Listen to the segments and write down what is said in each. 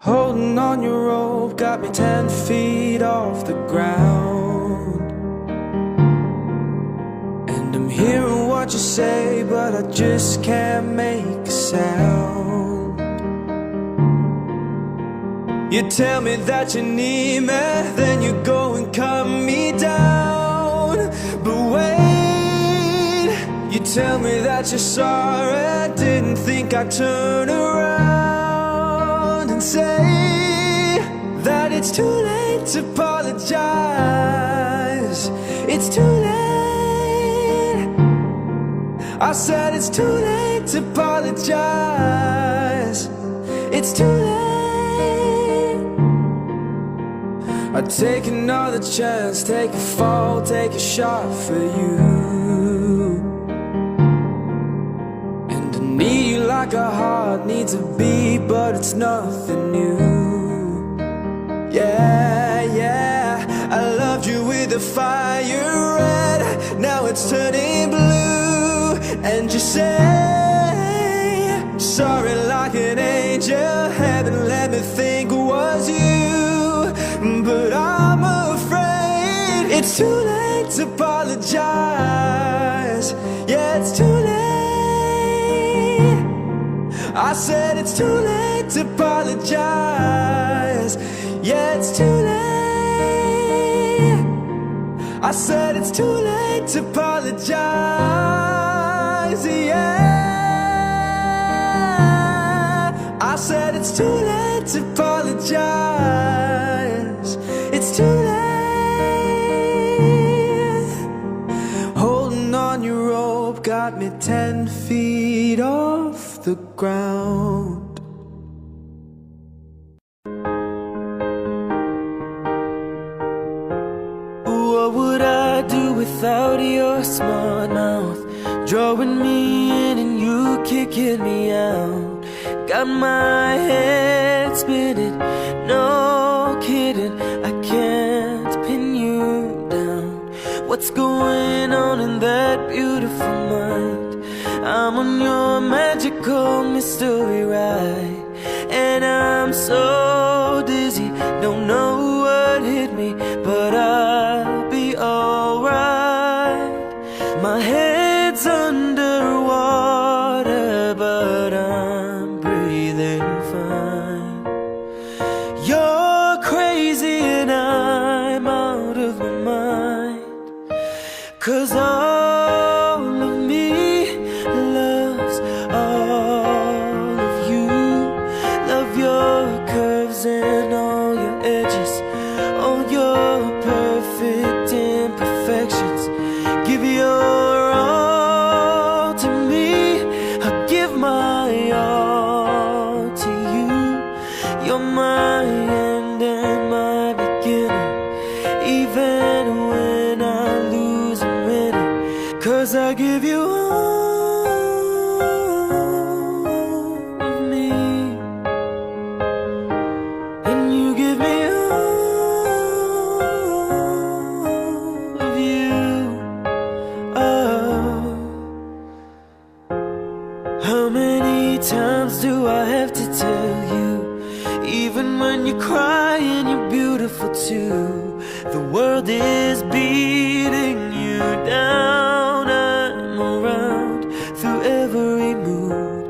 Holding on your rope got me 10 feet off the ground. And I'm hearing what you say, but I just can't make a sound. You tell me that you need me, then you go and cut me down. But wait, you tell me that you're sorry, didn't think I'd turn around and say that it's too late to apologize. It's too late. I said it's too late to apologize. It's too late. I'd take another chance, take a fall, take a shot for you. And I need you like a heart needs a beat, but it's nothing new. Yeah, yeah, I loved you with a fire red, now it's turning blue. And you say sorry like an angel, heaven let me think it was you. But I'm afraid it's too late to apologize. Yeah, it's too late. I said it's too late to apologize. Yeah, it's too late. I said it's too late to apologize. Yeah, I said it's too late to apologize. It's too late. Holding on your rope got me 10 feet off the ground. What would I do without your smart mouth, drawing me in and you kicking me out? Got my head spinning, no kidding, I can't pin you down. What's going on in that beautiful mind? I'm on your magical mystery ride, and I'm so dizzy, don't know what hit me, but I'll be alright. My head's underwater, but I'm breathing fine. You're crazy and I'm out of my mind, 'cause all of me loves all of you. Love your curves and all your edges, all your perfect imperfections. Give your all to me, I'll give my all to you. You're my end and my beginning, even when I lose and win it, 'cause I give you all of me, and you give me all of you. Oh, how many times do I have to tell you, even when you cry and you're beautiful too, the world is beating you down. I'm around through every mood.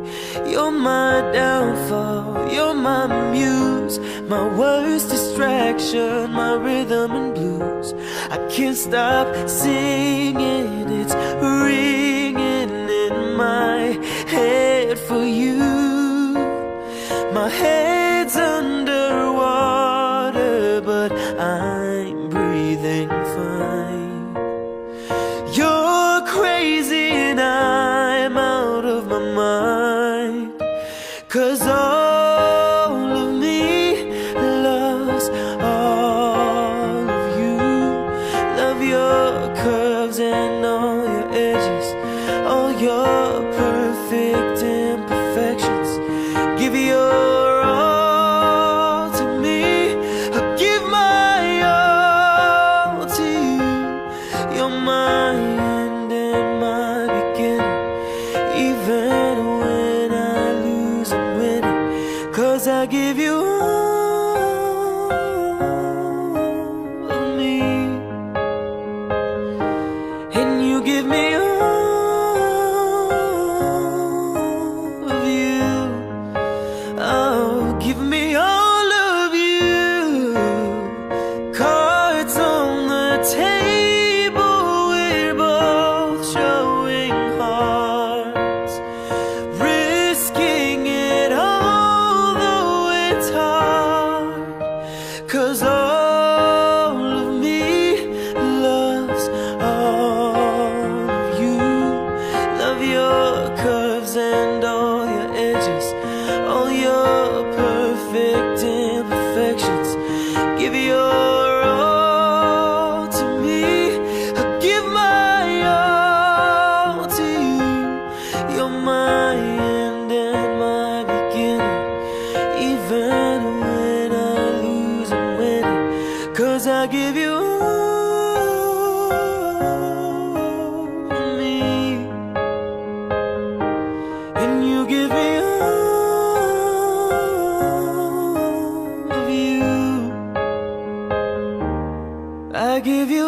You're my downfall, you're my muse, my worst distraction, my rhythm and blues. I can't stop singing, it's ringing in my head for you. My head's underwater, but I'm breathing fine. You're crazy and I'm out of my mind, 'cause all of me loves all of you. Love your curves and all your edges, all your perfect imperfections. Give your all 'cause all of me loves all of you. Love your curves and all your edges, all your perfect imperfections. Give your all to me, I give my all to you. You're my end and my beginning, even when I lose I'm winning, 'cause I give you all of me, and you give me all of you. I give you